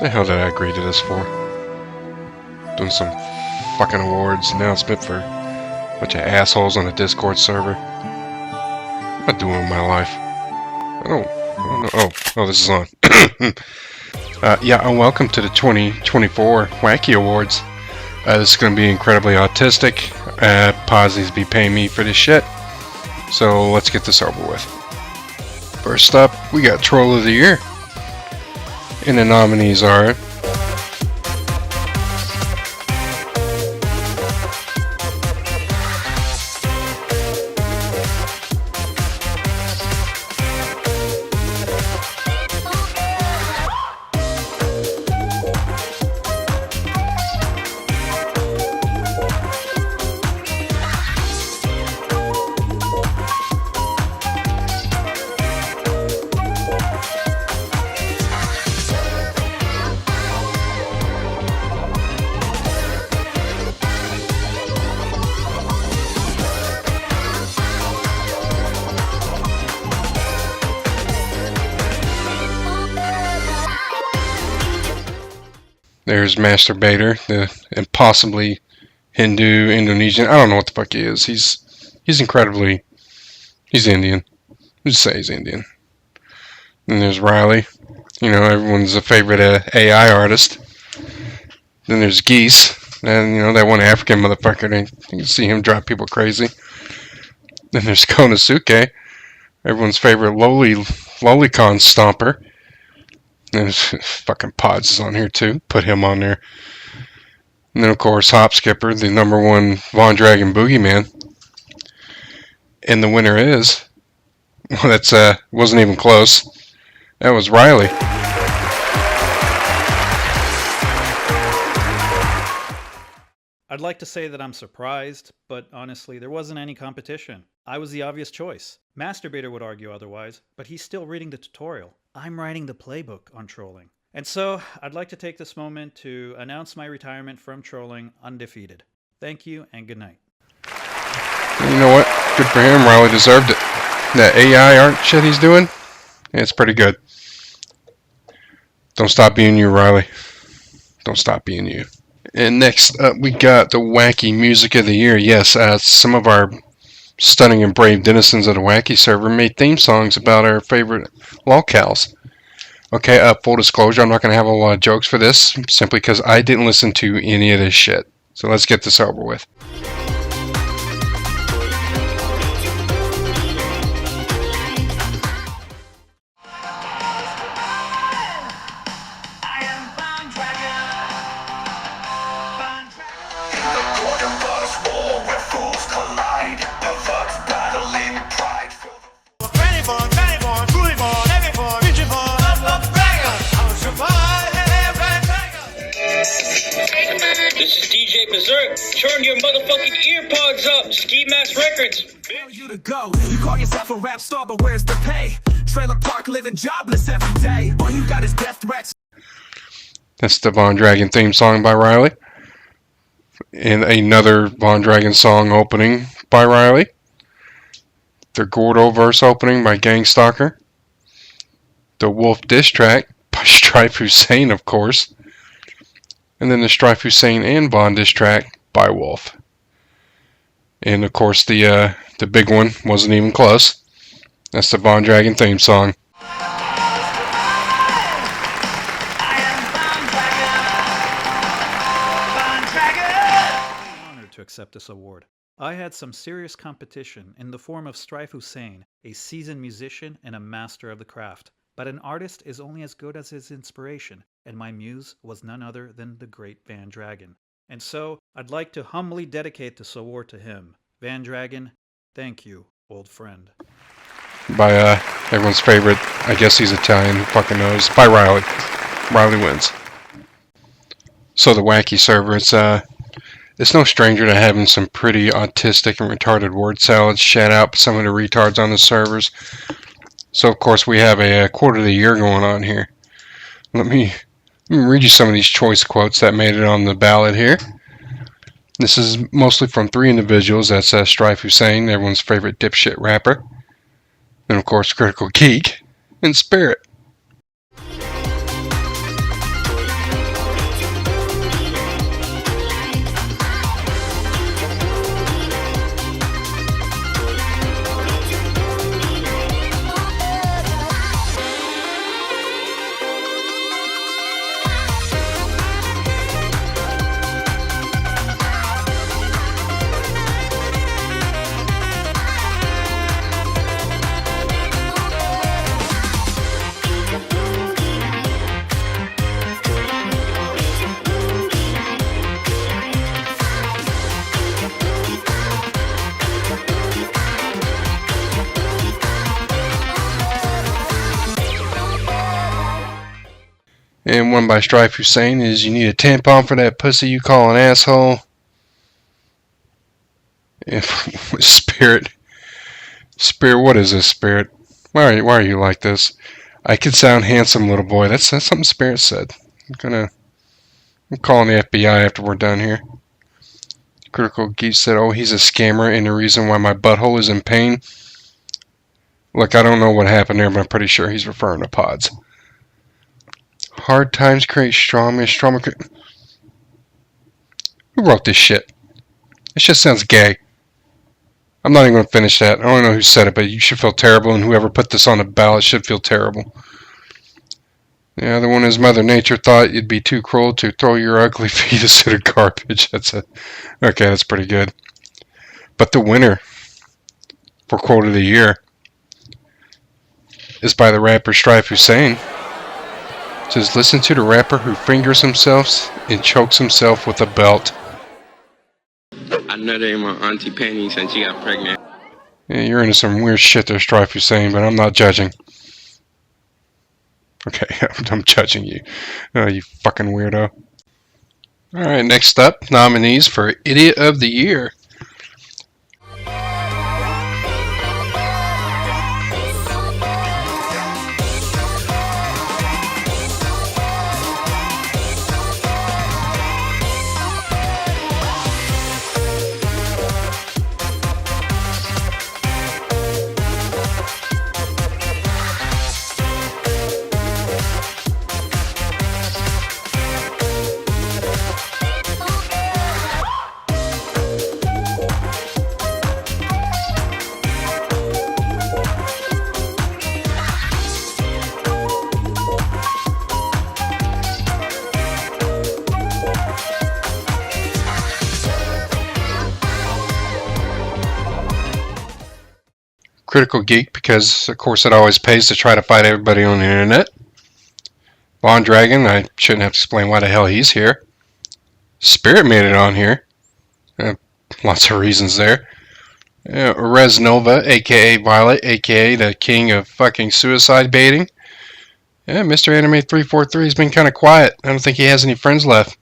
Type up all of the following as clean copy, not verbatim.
The hell did I agree to this for? Doing some fucking awards announcement for a bunch of assholes on a Discord server. What am I doing with my life? I don't know. Oh, this is on. Yeah, and welcome to the 2024 Wacky Awards. This is going to be incredibly autistic. Pause needs to be paying me for this shit. So let's get this over with. First up, we got Troll of the Year. And the nominees are there's Masturbator, the impossibly Hindu, Indonesian. I don't know what the fuck he is. He's incredibly... He's Indian. Let's say he's Indian. Then there's Riley. You know, everyone's a favorite AI artist. Then there's Geese. And, you know, that one African motherfucker. You can see him drive people crazy. Then there's Konosuke. Everyone's favorite Lolicon stomper. And fucking Pods is on here too. Put him on there. And then of course Hop Skipper, the #1 Von Dragon Boogeyman. And the winner is... Well, that's wasn't even close. That was Riley. I'd like to say that I'm surprised, but honestly, there wasn't any competition. I was the obvious choice. Masturbator would argue otherwise, but he's still reading the tutorial. I'm writing the playbook on trolling. And so, I'd like to take this moment to announce my retirement from trolling undefeated. Thank you, and good night. You know what? Good for him. Riley deserved it. That AI art shit he's doing, yeah, it's pretty good. Don't stop being you, Riley. Don't stop being you. And next up, we got the Wacky Music of the Year. Yes, some of our stunning and brave denizens of the Wacky server made theme songs about our favorite lolcows. Okay, full disclosure, I'm not going to have a lot of jokes for this, simply because I didn't listen to any of this shit. So let's get this over with. This is DJ Berserk. Turn your motherfucking earpods up. Ski Mask Records. Tell you to go. You call yourself a rap star, but where's the pay? Trailer park living jobless every day. All you got is death threats. That's the Von Dragon theme song by Riley. And another Von Dragon song opening by Riley. The Gordo verse opening by Gangstalker. The Wolf diss track by Strife Hussein, of course. And then the Strife Hussein and Von diss track by Wolf. And of course the big one wasn't even close. That's the Von Dragon theme song. I'm honored to accept this award. I had some serious competition in the form of Strife Hussein, a seasoned musician and a master of the craft. But an artist is only as good as his inspiration, and my muse was none other than the great Van Dragon. And so, I'd like to humbly dedicate this award to him. Van Dragon, thank you, old friend. By everyone's favorite, I guess he's Italian, who fucking knows, by Riley. Riley wins. So the Wacky server, it's no stranger to having some pretty autistic and retarded word salads shat out by some of the retards on the servers. So, of course, we have a quote of the year going on here. Let me read you some of these choice quotes that made it on the ballot here. This is mostly from three individuals. That's Strife Hussein, everyone's favorite dipshit rapper. And, of course, Critical Geek and Spirit. And one by Strife Hussein is you need a tampon for that pussy you call an asshole. And Spirit, what is this, Spirit? Why are you like this? I could sound handsome, little boy. That's something Spirit said. I'm calling the FBI after we're done here. Critical Geek said, oh, he's a scammer and the reason why my butthole is in pain. Look, I don't know what happened there, but I'm pretty sure he's referring to pods. Hard times create strong men. Who wrote this shit? This shit sounds gay. I'm not even going to finish that. I don't know who said it, but you should feel terrible, and whoever put this on the ballot should feel terrible. The other one is Mother Nature thought it'd be too cruel to throw your ugly fetus in the garbage. Okay, that's pretty good. But the winner for quote of the year is by the rapper Strife Hussein. It says, listen to the rapper who fingers himself and chokes himself with a belt. I know they my auntie Penny since she got pregnant. Yeah, you're into some weird shit there, Strife Hussein, but I'm not judging. Okay, I'm judging you. Oh, you fucking weirdo. Alright, next up, nominees for Idiot of the Year. Critical Geek, because of course it always pays to try to fight everybody on the internet. Bond Dragon, I shouldn't have to explain why the hell he's here. Spirit made it on here. Lots of reasons there. Rez Nova, aka Violet, aka the king of fucking suicide baiting. Yeah, Mr. Anime 343 has been kind of quiet. I don't think he has any friends left.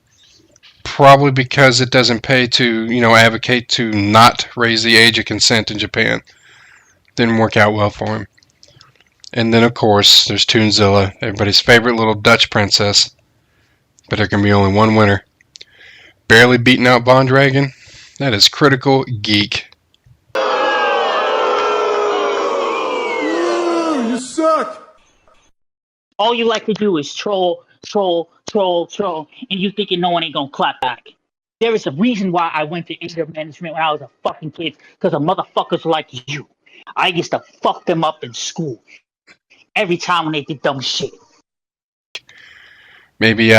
Probably because it doesn't pay to, advocate to not raise the age of consent in Japan. Didn't work out well for him. And then, of course, there's Toonzilla, everybody's favorite little Dutch princess. But there can be only one winner. Barely beating out Bond Dragon. That is Critical Geek. You suck! All you like to do is troll, and you thinking no one ain't gonna clap back. There is a reason why I went to anger management when I was a fucking kid, because of motherfuckers like you. I used to fuck them up in school every time when they did dumb shit. Maybe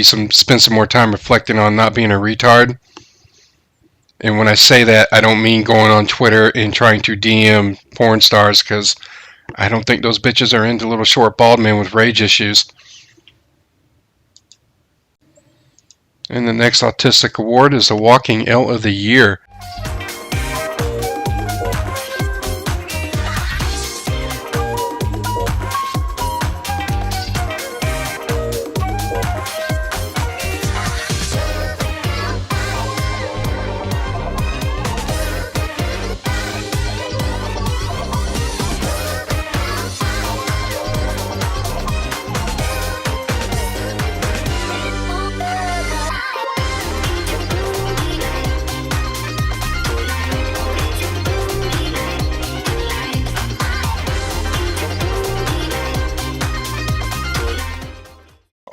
spend some more time reflecting on not being a retard. And when I say that, I don't mean going on Twitter and trying to DM porn stars, because I don't think those bitches are into little short bald men with rage issues. And the next autistic award is the Walking L of the Year.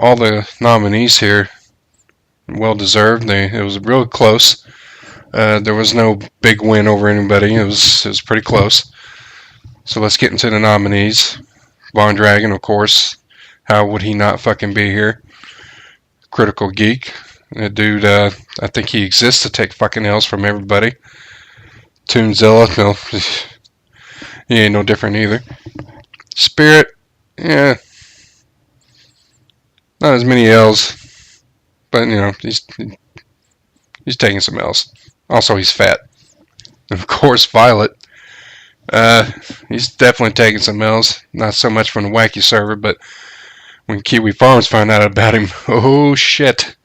All the nominees here, well deserved. It was real close. There was no big win over anybody. It was pretty close. So let's get into the nominees. Bond Dragon, of course. How would he not fucking be here? Critical Geek. That dude, I think he exists to take fucking L's from everybody. Toonzilla, no, he ain't no different either. Spirit, yeah. Not as many L's, but he's taking some L's. Also, he's fat. And of course, Violet. He's definitely taking some L's. Not so much from the Wacky server, but when Kiwi Farms found out about him. Oh shit.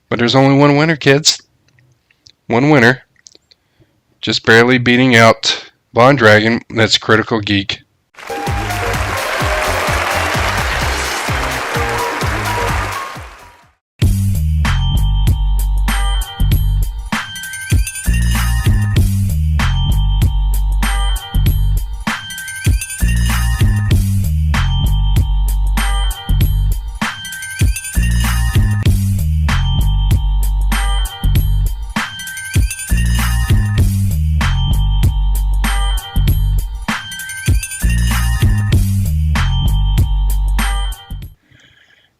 But there's only one winner, kids. One winner. Just barely beating out Blonde Dragon. That's Critical Geek.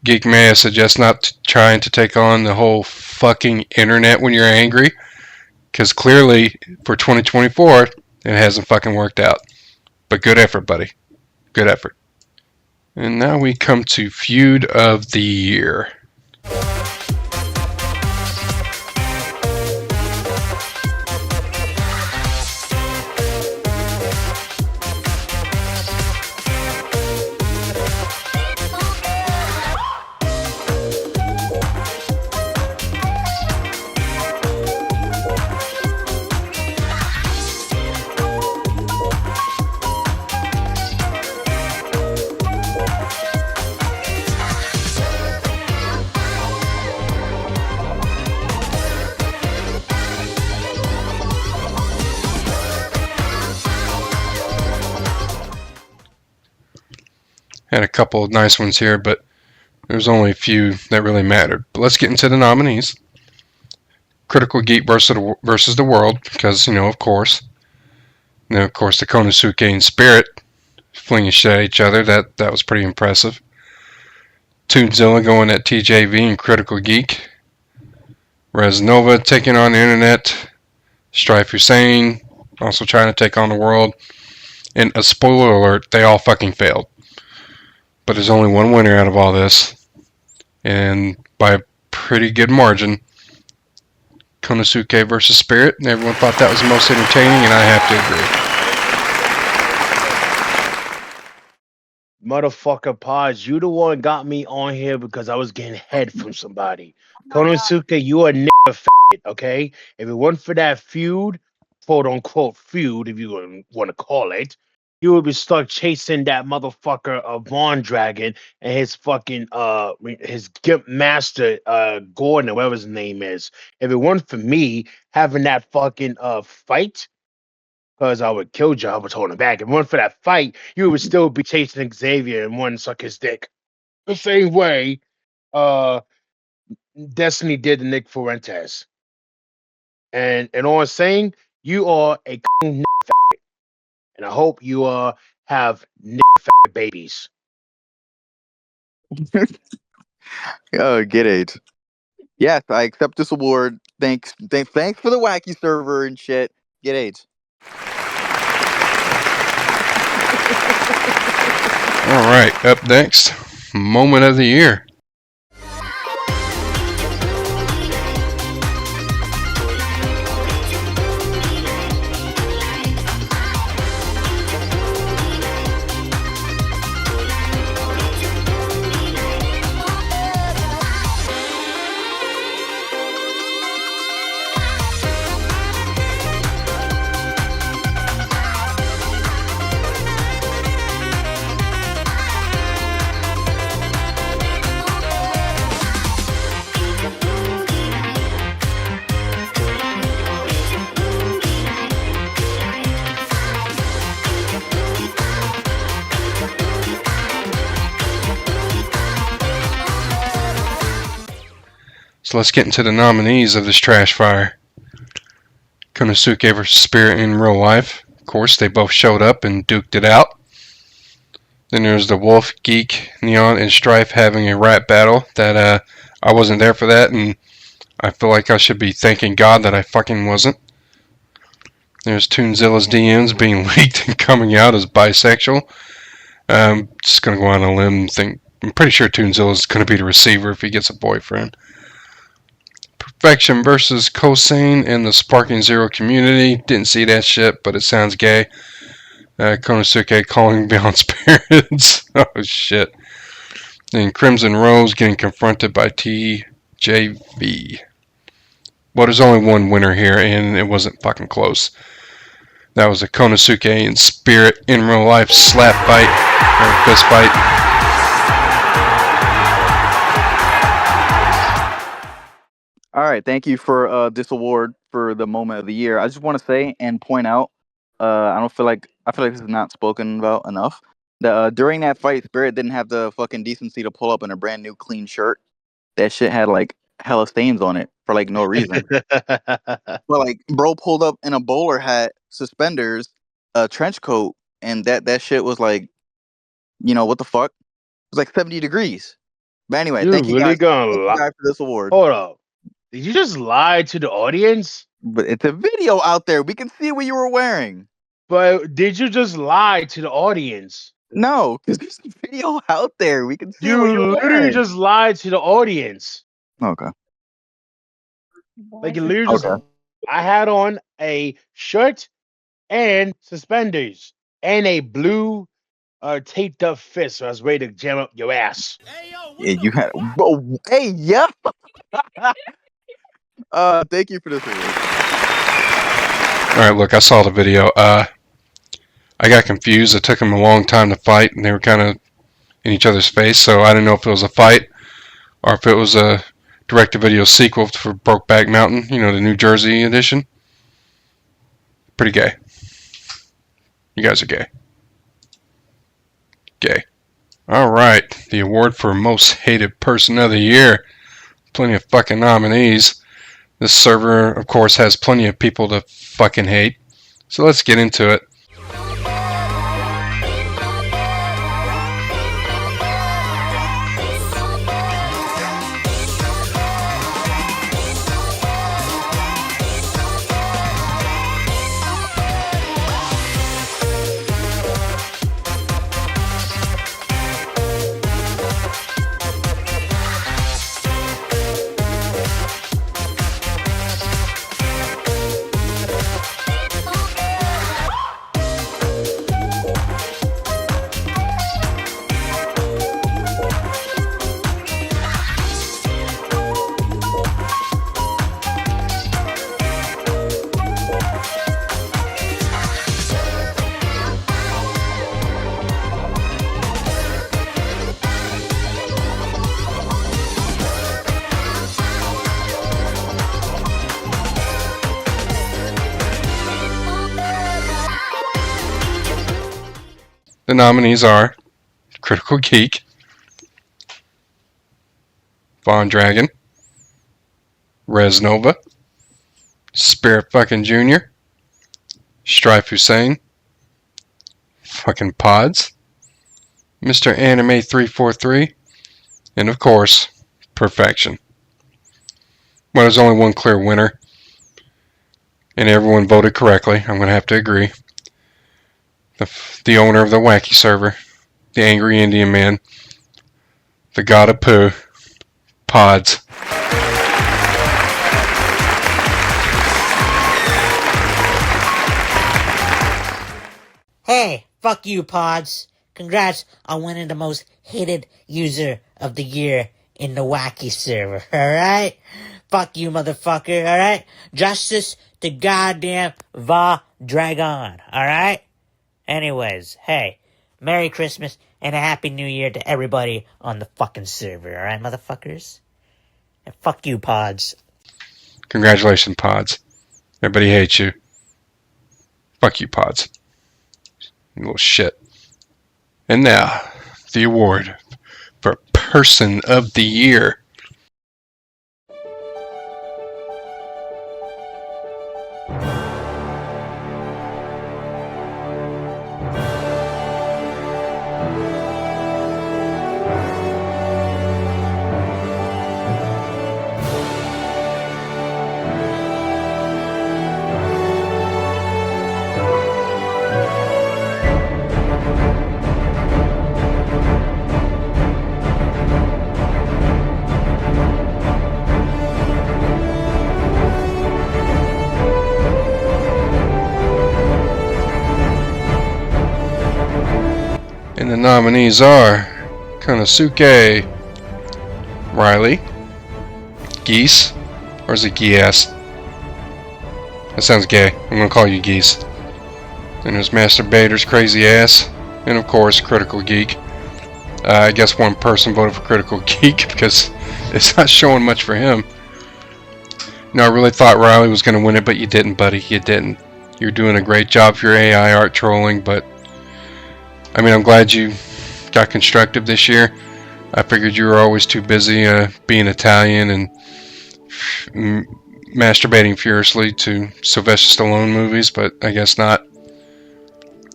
Geek May, I suggest not trying to take on the whole fucking internet when you're angry, because clearly for 2024 it hasn't fucking worked out. But good effort, buddy. Good effort. And now we come to Feud of the Year. Had a couple of nice ones here, but there's only a few that really mattered. But let's get into the nominees. Critical Geek versus the World, because, of course. And then, of course, the Konosuke and Spirit flinging shit at each other. That was pretty impressive. Toonzilla going at TJV and Critical Geek. Resnova taking on the internet. Strife Hussein also trying to take on the world. And a spoiler alert, they all fucking failed. But there's only one winner out of all this, and by a pretty good margin. Konosuke versus Spirit, and everyone thought that was the most entertaining, and I have to agree. Motherfucker Pods, you the one got me on here because I was getting head from somebody. Konosuke, you a nigga faggot, okay? If it wasn't for that feud, quote unquote feud, if you want to call it, you would be stuck chasing that motherfucker Von Dragon and his fucking his Gimp Master Gordon or whatever his name is. If it wasn't for me having that fucking fight, because I would kill you, I would hold him back. If it wasn't for that fight, you would still be chasing Xavier and one suck his dick. The same way Destiny did to Nick Fuentes. And all I'm saying, you are a and I hope you have babies. Oh, get it. Yes, I accept this award. Thanks for the Wacky server and shit. Get AIDS. All right, up next, Moment of the Year. So let's get into the nominees of this trash fire. Konosuke vs. Spirit in real life. Of course, they both showed up and duked it out. Then there's the Wolf, Geek, Neon, and Strife having a rap battle that I wasn't there for that, and I feel like I should be thanking God that I fucking wasn't. There's Toonzilla's DMs being leaked and coming out as bisexual. I'm just going to go on a limb and think, I'm pretty sure Toonzilla's going to be the receiver if he gets a boyfriend. Perfection versus Cosane and the Sparking Zero community. Didn't see that shit, but it sounds gay. Konosuke calling beyond spirits. Oh shit. And Crimson Rose getting confronted by TJV. Well, there's only one winner here, and it wasn't fucking close. That was a Konosuke in spirit in real life slap fight, or fist fight. All right, thank you for this award for the moment of the year. I just want to say and point out, I feel like this is not spoken about enough. That during that fight, Spirit didn't have the fucking decency to pull up in a brand new clean shirt. That shit had like hella stains on it for like no reason. But like, bro pulled up in a bowler hat, suspenders, a trench coat, and that shit was like, what the fuck? It was like 70 degrees. But anyway, You thank you really guys. gonna Thank you lie? guys for this award. Hold up. Did you just lie to the audience? But it's a video out there. We can see what you were wearing. But did you just lie to the audience? No, because there's a video out there. We can see You what you're literally wearing. just lied to the audience. Okay. Like you literally just. Okay. I had on a shirt and suspenders and a blue taped up fist. So I was ready to jam up your ass. Yeah, you had. Bro, hey, yeah. Thank you for this award. Alright, look, I saw the video. I got confused. It took them a long time to fight, and they were kind of in each other's face, so I didn't know if it was a fight or if it was a direct-to-video sequel for Brokeback Mountain, the New Jersey edition. Pretty gay. You guys are gay. Gay. Alright, the award for Most Hated Person of the Year. Plenty of fucking nominees. This server, of course, has plenty of people to fucking hate. So let's get into it. The nominees are Critical Geek, Von Dragon, Resnova, Spirit fucking Jr., Strife Hussein, fucking Pods, Mr. Anime 343, and of course, Perfection. Well, there's only one clear winner, and everyone voted correctly. I'm going to have to agree. The owner of the Wacky server, the Angry Indian Man, the God of Pooh, Pods. Hey, fuck you, Pods. Congrats on winning the most hated user of the year in the Wacky server, alright? Fuck you, motherfucker, alright? Justice to goddamn Va Dragon, alright? Anyways, hey, Merry Christmas and a Happy New Year to everybody on the fucking server, alright, motherfuckers? And fuck you, Pods. Congratulations, Pods. Everybody hates you. Fuck you, Pods. You little shit. And now, the award for Person of the Year. And the nominees are Konosuke, Riley, Geese, or is it Geass? That sounds gay. I'm gonna call you Geese. Then there's Masturbator's Crazy Ass, and of course Critical Geek. I guess one person voted for Critical Geek because it's not showing much for him. No, I really thought Riley was going to win it, but you didn't, buddy. You didn't. You're doing a great job for your AI art trolling, but I mean, I'm glad you got constructive this year. I figured you were always too busy being Italian and masturbating furiously to Sylvester Stallone movies, but I guess not.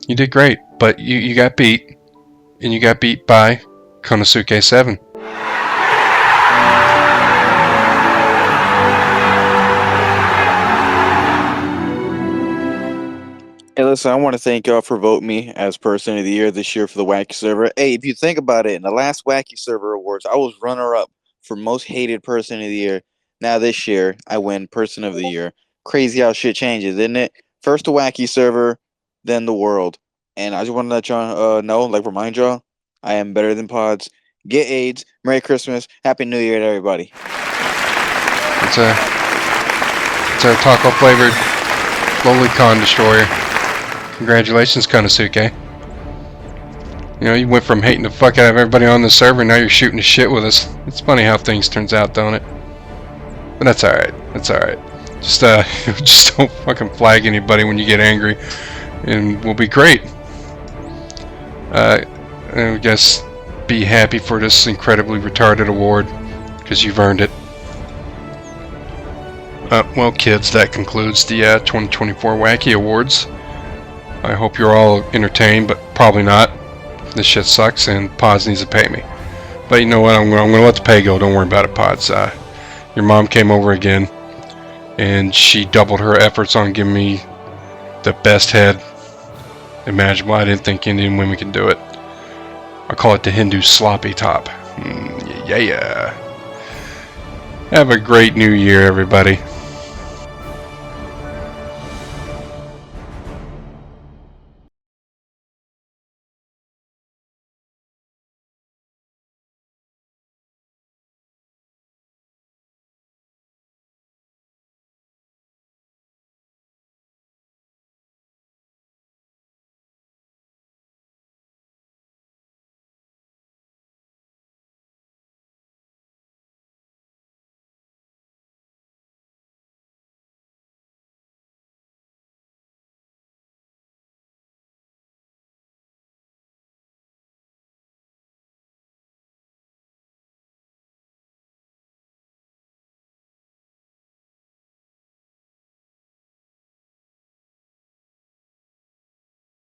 You did great, but you got beat, and you got beat by Konosuke 7. Hey, listen, I want to thank y'all for voting me as Person of the Year this year for the Wacky Server. Hey, if you think about it, in the last Wacky Server Awards, I was runner-up for Most Hated Person of the Year. Now this year, I win Person of the Year. Crazy how shit changes, isn't it? First the Wacky Server, then the world. And I just want to let y'all know, remind y'all, I am better than pods. Get AIDS. Merry Christmas. Happy New Year to everybody. It's our taco-flavored Lolicon Destroyer. Congratulations, Konosuke. You know, you went from hating the fuck out of everybody on the server, now you're shooting the shit with us. It's funny how things turns out, don't it? But that's alright. That's alright. Just don't fucking flag anybody when you get angry, and we'll be great. I guess be happy for this incredibly retarded award, because you've earned it. Well, kids, that concludes the 2024 Wacky Awards. I hope you're all entertained, but probably not. This shit sucks, and Pods needs to pay me. But you know what? I'm going to let the pay go. Don't worry about it, Pods. Your mom came over again, and she doubled her efforts on giving me the best head imaginable. I didn't think Indian women could do it. I call it the Hindu sloppy top. Yeah. Have a great new year, everybody.